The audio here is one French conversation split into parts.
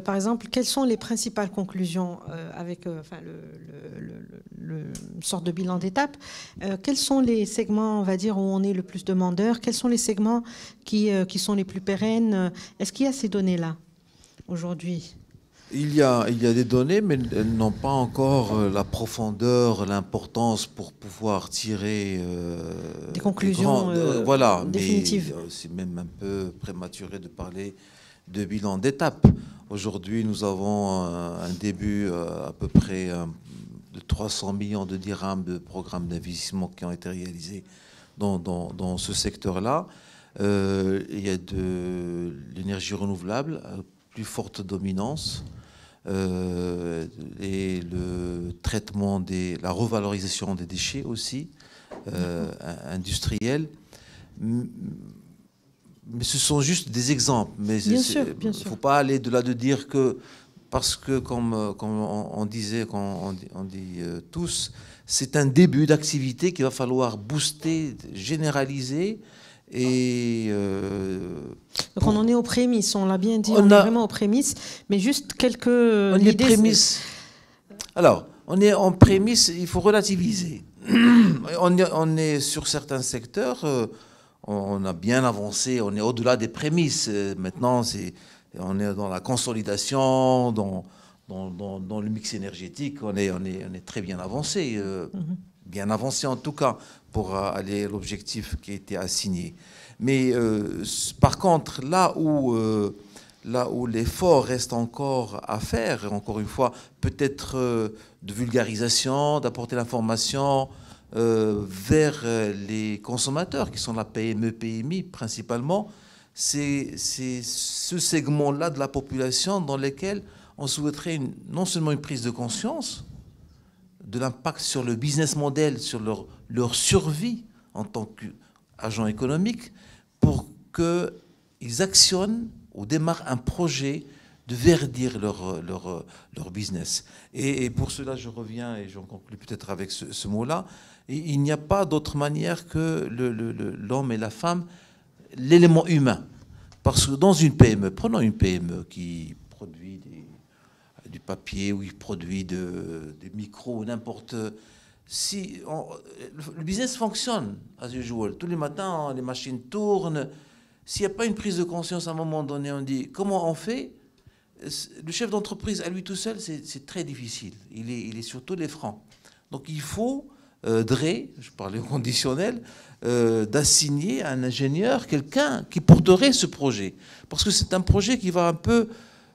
par exemple, quelles sont les principales conclusions avec enfin, une sorte de bilan d'étape? Quels sont les segments, on va dire, où on est le plus demandeur? Quels sont les segments qui sont les plus pérennes? Est-ce qu'il y a ces données-là aujourd'hui? Il y a des données, mais elles n'ont pas encore la profondeur, l'importance pour pouvoir tirer des conclusions voilà, définitives. Mais c'est même un peu prématuré de parler de bilan d'étape. Aujourd'hui, nous avons un début à peu près de 300 millions de dirhams de programmes d'investissement qui ont été réalisés dans ce secteur-là. Il y a de l'énergie renouvelable à plus forte dominance. Et le traitement la revalorisation des déchets aussi, industriels. Mais ce sont juste des exemples. Mais bien sûr. Il ne faut pas aller de là de dire que, parce que comme on disait, on dit tous, c'est un début d'activité qu'il va falloir booster, généraliser. Et donc on en est aux prémices, on l'a bien dit, on est vraiment aux prémices, mais juste quelques... On est prémices. Alors, on est en prémices, il faut relativiser. On est sur certains secteurs, on a bien avancé, on est au-delà des prémices. Maintenant, on est dans la consolidation, dans le mix énergétique, on est très bien avancé. Bien avancé en tout cas pour aller à l'objectif qui a été assigné. Mais par contre, là où l'effort reste encore à faire, et encore une fois, peut-être de vulgarisation, d'apporter l'information vers les consommateurs, qui sont la PME, PMI principalement, c'est ce segment-là de la population dans lequel on souhaiterait non seulement une prise de conscience de l'impact sur le business model, sur leur survie en tant qu'agent économique, pour qu'ils actionnent ou démarrent un projet de verdir leur business. Et pour cela, je reviens, et j'en conclue peut-être avec ce mot-là, il n'y a pas d'autre manière que l'homme et la femme, l'élément humain. Parce que dans une PME, prenons une PME qui produit du papier, ou il produit des micros, n'importe. Si le business fonctionne as usual, tous les matins les machines tournent. S'il n'y a pas une prise de conscience à un moment donné, on dit comment on fait. Le chef d'entreprise à lui tout seul, c'est très difficile. Il est sur tous les fronts. Donc il faut je parlais au conditionnel, d'assigner à un ingénieur quelqu'un qui porterait ce projet, parce que c'est un projet qui va un peu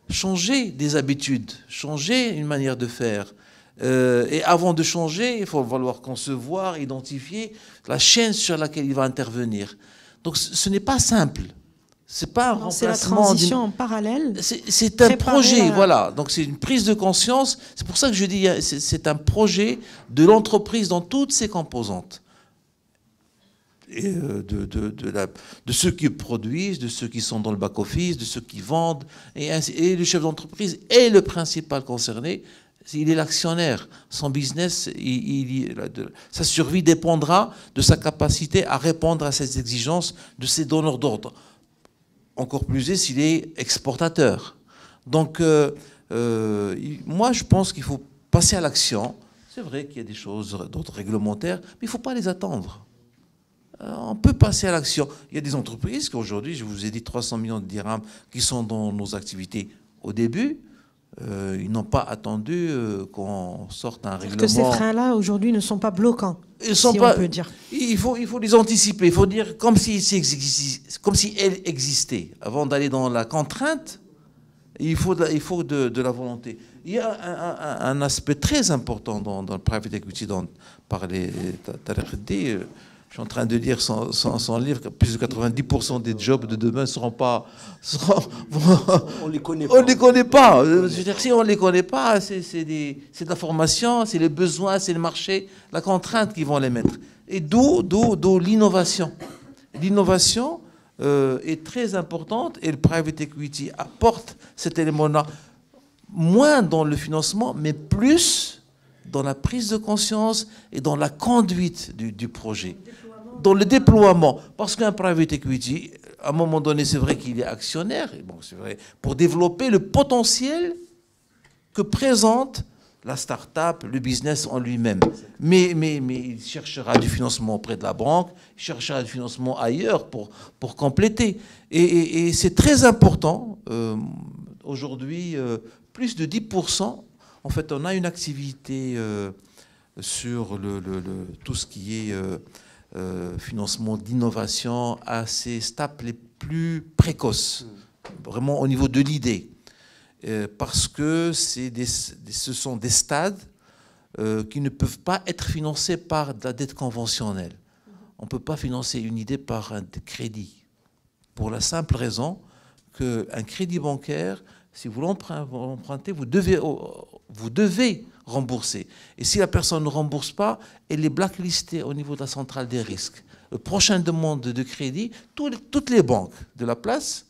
changer des habitudes, changer une manière de faire. Et avant de changer, il faut falloir concevoir, identifier la chaîne sur laquelle il va intervenir. Donc ce n'est pas simple. C'est pas un remplacement. C'est la transition en parallèle. C'est un projet, voilà. Donc c'est une prise de conscience. C'est pour ça que je dis c'est un projet de l'entreprise dans toutes ses composantes. Et de ceux qui produisent, de ceux qui sont dans le back-office, de ceux qui vendent. Et le chef d'entreprise est le principal concerné. Il est l'actionnaire. Son business, sa survie dépendra de sa capacité à répondre à ces exigences de ses donneurs d'ordre. Encore plus s'il est exportateur. Donc, moi, je pense qu'il faut passer à l'action. C'est vrai qu'il y a des choses d'autres réglementaires, mais il ne faut pas les attendre. On peut passer à l'action. Il y a des entreprises qui aujourd'hui, je vous ai dit 300 millions de dirhams, qui sont dans nos activités au début. Ils n'ont pas attendu qu'on sorte un règlement. Que ces freins-là, aujourd'hui, ne sont pas bloquants, on peut dire. Il faut les anticiper. Il faut dire comme si elles existaient. Avant d'aller dans la contrainte, il faut de la volonté. Il y a un aspect très important dans le private equity dont parlait Tariq Heddi. Je suis en train de lire son livre que plus de 90% des jobs de demain ne seront pas... on ne les connaît pas. On ne les connaît pas. Je veux dire, si on ne les connaît pas, c'est de la formation, c'est les besoins, c'est le marché, la contrainte qui vont les mettre. Et d'où l'innovation. L'innovation est très importante et le private equity apporte cet élément-là, moins dans le financement, mais plus dans la prise de conscience et dans la conduite du projet. Dans le déploiement. Parce qu'un private equity, à un moment donné, c'est vrai qu'il est actionnaire, et bon, c'est vrai, pour développer le potentiel que présente la start-up, le business en lui-même. Mais il cherchera du financement auprès de la banque, il cherchera du financement ailleurs pour compléter. Et c'est très important. Aujourd'hui, plus de 10%, en fait, on a une activité sur tout ce qui est financement d'innovation à ces steps les plus précoces, vraiment au niveau de l'idée. Parce que ce sont des stades qui ne peuvent pas être financés par de la dette conventionnelle. On ne peut pas financer une idée par un crédit, pour la simple raison qu'un crédit bancaire, si vous l'empruntez, vous devez rembourser. Et si la personne ne rembourse pas, elle est blacklistée au niveau de la centrale des risques. Le prochain demande de crédit, toutes les banques de la place,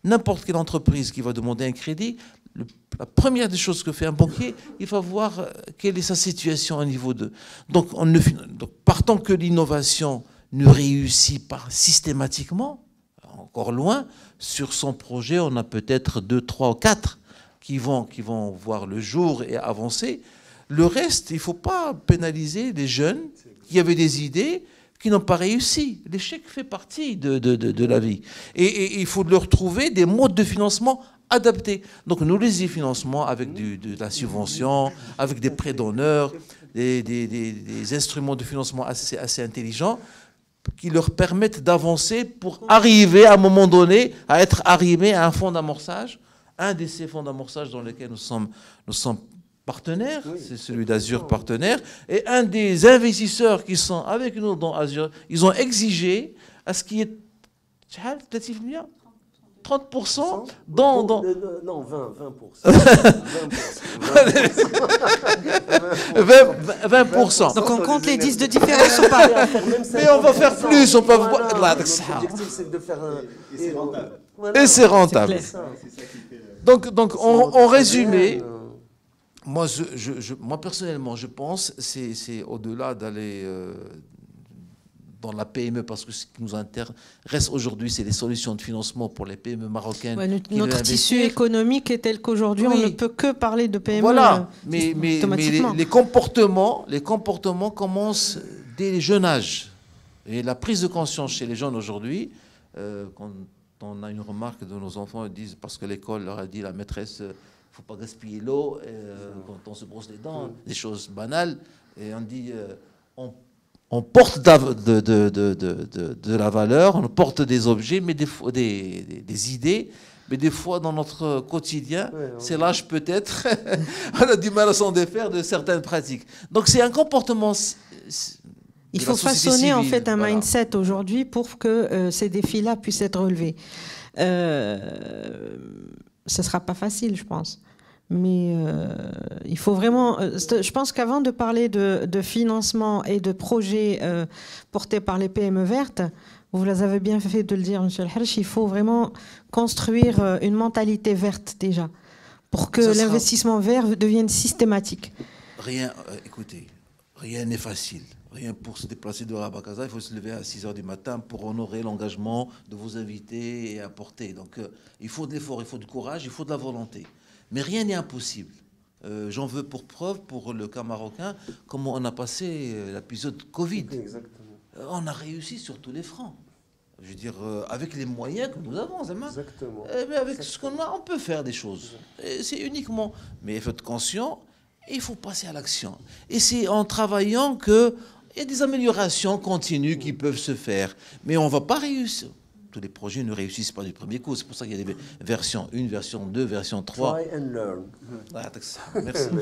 n'importe quelle entreprise qui va demander un crédit, la première des choses que fait un banquier, il va voir quelle est sa situation au niveau de... Donc, partant que l'innovation ne réussit pas systématiquement, encore loin, sur son projet, on a peut-être 2, 3 ou 4 qui vont voir le jour et avancer. Le reste, il ne faut pas pénaliser les jeunes qui avaient des idées, qui n'ont pas réussi. L'échec fait partie de la vie. Et il faut leur trouver des modes de financement adaptés. Donc nous les y financement avec de la subvention, avec des prêts d'honneur, des instruments de financement assez intelligents qui leur permettent d'avancer pour arriver à un moment donné à être arrivés à un fonds d'amorçage. Un de ces fonds d'amorçage dans lesquels nous sommes partenaires, c'est celui d'Azur Partenaires, et un des investisseurs qui sont avec nous dans Azur, ils ont exigé à ce qu'il y ait 30% dans... Non, 20%. 20%. Donc on compte les 10 de différence ou pas? Mais on va faire plus, on peut... L'objectif, c'est de faire un... Et c'est rentable. Et c'est rentable. Donc en résumé... Moi, personnellement, je pense que c'est au-delà d'aller dans la PME, parce que ce qui nous intéresse aujourd'hui, c'est les solutions de financement pour les PME marocaines. Ouais, notre tissu économique est tel qu'aujourd'hui, on ne peut que parler de PME. Voilà, mais les comportements commencent dès les jeunes âges. Et la prise de conscience chez les jeunes aujourd'hui, quand on a une remarque de nos enfants, ils disent, parce que l'école leur a dit, la maîtresse... Il ne faut pas gaspiller l'eau quand on se brosse les dents, des choses banales. Et on dit, on porte de la valeur, on porte des objets, mais des idées, mais des fois dans notre quotidien, c'est l'âge peut-être, on a du mal à s'en défaire de certaines pratiques. Donc c'est un comportement... Il faut façonner en fait un mindset aujourd'hui pour que ces défis-là puissent être relevés. Ce ne sera pas facile, je pense. Mais il faut vraiment... je pense qu'avant de parler de financement et de projets portés par les PME vertes, vous avez bien fait de le dire, M. El Harch, il faut vraiment construire une mentalité verte déjà, pour que l'investissement vert devienne systématique. Écoutez, rien n'est facile. Rien pour se déplacer de Rabat Casa, il faut se lever à 6h du matin pour honorer l'engagement de vos invités et apporter. Donc il faut de l'effort, il faut du courage, il faut de la volonté. Mais rien n'est impossible. J'en veux pour preuve, pour le cas marocain, comment on a passé l'épisode Covid. Exactement. On a réussi sur tous les fronts. Je veux dire, avec les moyens que nous avons, Exactement. Mais avec ce qu'on a, on peut faire des choses. C'est uniquement... Mais il faut être conscient, et il faut passer à l'action. Et c'est en travaillant qu'il y a des améliorations continues qui peuvent se faire. Mais on ne va pas réussir. Tous les projets ne réussissent pas du premier coup. C'est pour ça qu'il y a des versions 1, version 2, version 3. Try and learn. Merci.